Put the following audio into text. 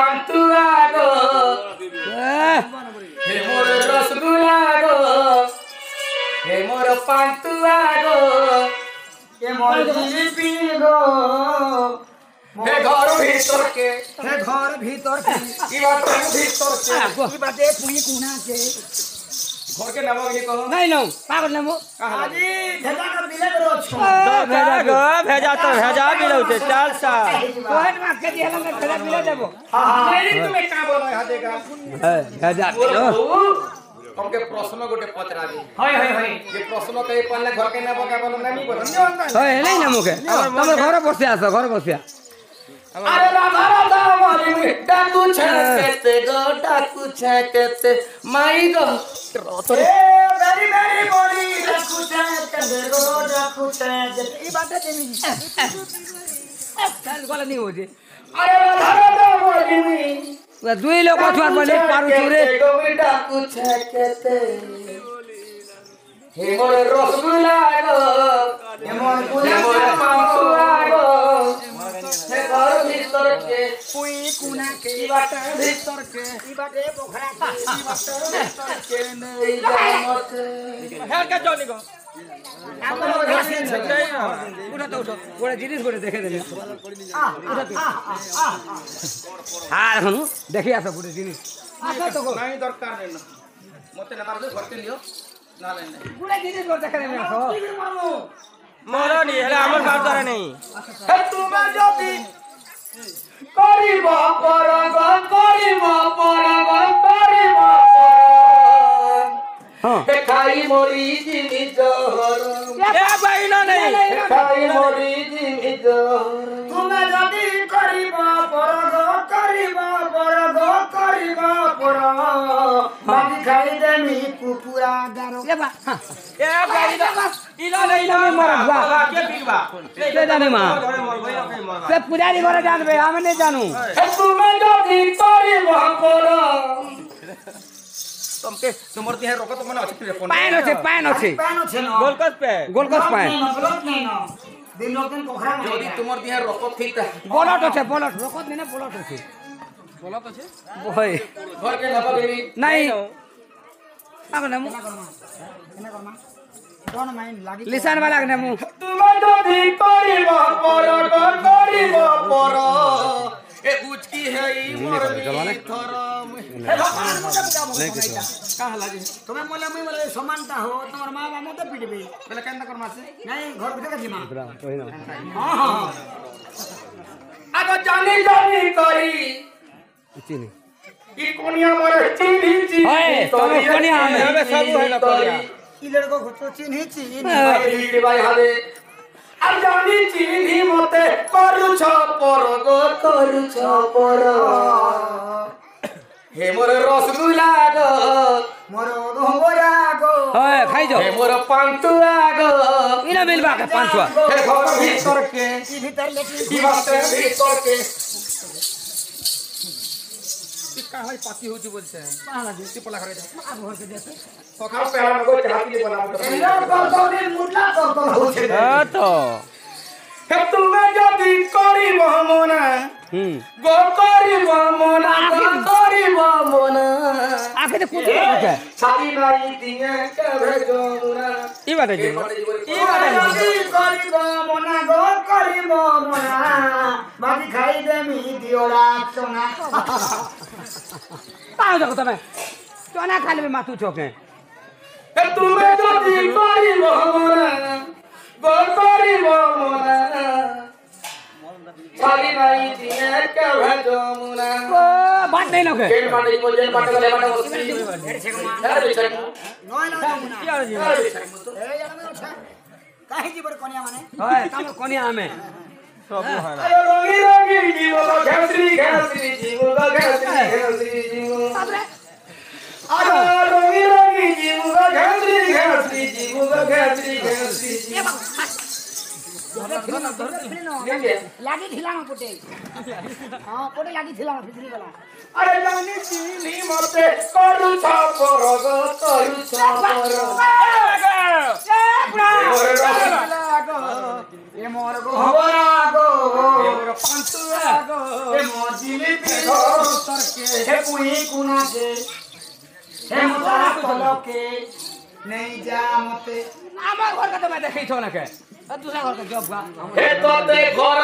पांतुआ गो हे मोर रसगुल्ला गो हे मोर पांतुआ गो हे मोर जिलेबी गो हे घर भीतर के ई बात भीतर के ई बाते पुई कुना के घर के नाम के कहो नहीं नो पागल नाम हाजी भेजा कर दिले करो भेजा तो भेजा बिलौते चल सा कोहट में के दिहला में भेजा बिले देबो हां नहीं तुम्हें का बोलो यहां देगा भेजा हमके प्रश्न गोटे पचरा दे हाय हाय हाय ये प्रश्न कई पन्ने घर के नाम का बोलो नहीं बोलो हाय नहीं नाम के तुम घर बसे आसो घर बसे अरे राधा राधा मारी डाकू छकेते गो डाकू छकेते माई गो ए मेरी मेरी बोली डाकू छकेते गो डाकू छकेते ई बात देमी चल गोला नहीं हो जे अरे राधा राधा मारी वे दुई लोग अथवा बने पारू चुरे गो डाकू छकेते हे मोर रसगुल्ला गो हे मोर पांतुआ गो हे घर भीतर के पुई कुना के ई बात भीतर के ई बाटे पोखरा के ई बात भीतर के नहीं जामत हेर के जोनी गो उठा तो उठो गोड़ा जिनिस गोड़े देखे देले उठा तो हां हनु देखि आसा गोड़े जिनिस आसा तो को नहीं दरकार नहीं मते ना मार दे घरते लियो ना लेने गोड़ा जिनिस गोड़े देखे देले आसो मोर नहीं हेला हमर बात करे नहीं हे तुम जदी करिब परग करिब परग करिब हां हे खाई मोरी जिनी जोर ए बाइना नहीं खाई मोरी जिनी जोर तुम जदी करिब परग करिब परग करिब परग बाकी खाई देमी कुकुरा गारो ए बाइना इला नहीं मरबा के बिगबा ले जाने मां से पुजारी घरे जानबे हम नहीं जानू तुम जदी करिब पर तुमके तुमर देह रोक तो मने अछि पान अछि गोलकस पे पान गलत नहीं ना दिन लोग दिन पोखरा में जदी तुमर देह रोक ठीक बोलट अछि बोलट रोकत नहीं ना बोलट अछि ओए घर के नबा बेबी नहीं अब ना करमा कौन माइन लागी लिसान वाला ने मु तुम जदी करिब पर ए उचकी है ई मोर थरम हे भगवान मत नहीं कहा लागे तुम्हें मोले मोले समानता हो तोर मां बाप मत पिटबे पहले केन कर मासे नहीं घर भीतर के मां हां हां आगो जानी करी चिनी ई कोनिया मोर चिनी ओए तुम कोनिया हमें सब है ना कोनिया ई लड़को घुटो चिन्ही भाई हाले अब जानी चिन्ही मते करू छ पर हे मोर रसगुल्ला गो मोर घोंगरा गो ओए खाइ जो हे मोर पांतुआ गो इना मिलबा के पांतुआ हे घर भीतर के ई भीतर लेकिन ई बात भीतर के का होई पाती होची बोलते हैं पाला जी पला करे जा घर के जैसे सखाल पहला में कोई चाहती नहीं बना ए बलदौनी मुडला तो होचे हां तो हे तुम जदी करिब मोना गो करिब मोना आके तो कुछ है छाती नहीं दिए के भेजो मुना ई बात है ई बात जदी करिब मोना गो करिब मोना बाकी खाई दे मी दियोला चोना पाओ देखो तमे चोना खाली में माथू चोके ए तुमे जदी करिब मोना गो करिब मोना खाली नहीं दिए के भेजो मुना ओ बात नहीं नके केन माटे मोजे बाटे ले बाटे ओसी नय मुना यार जी ए यार में अच्छा काहे जी बड़ कोनिया माने ओए तम कोनिया हमें सब है अरे रोगी जीव तो घसरी जीव तो घसरी जीव अरे रोगी जीव तो घसरी जीव तो घसरी लागी ठिलाना पुटे हां पुटे लागी ठिलाना फिजली वाला अरे जानी चिनी मते करू छ परग करू छ परग ए এ মোর গোবরা গো এ মোর পান্তুয়া গো এ মোর জিলিপি গো তরকে হে পুই কুনাকে হে মোরা কলকে নেই যা মতে আমার ঘর কথা मैं देखै छौ ना के दूसरा घर का जॉब का হে তোতে ঘর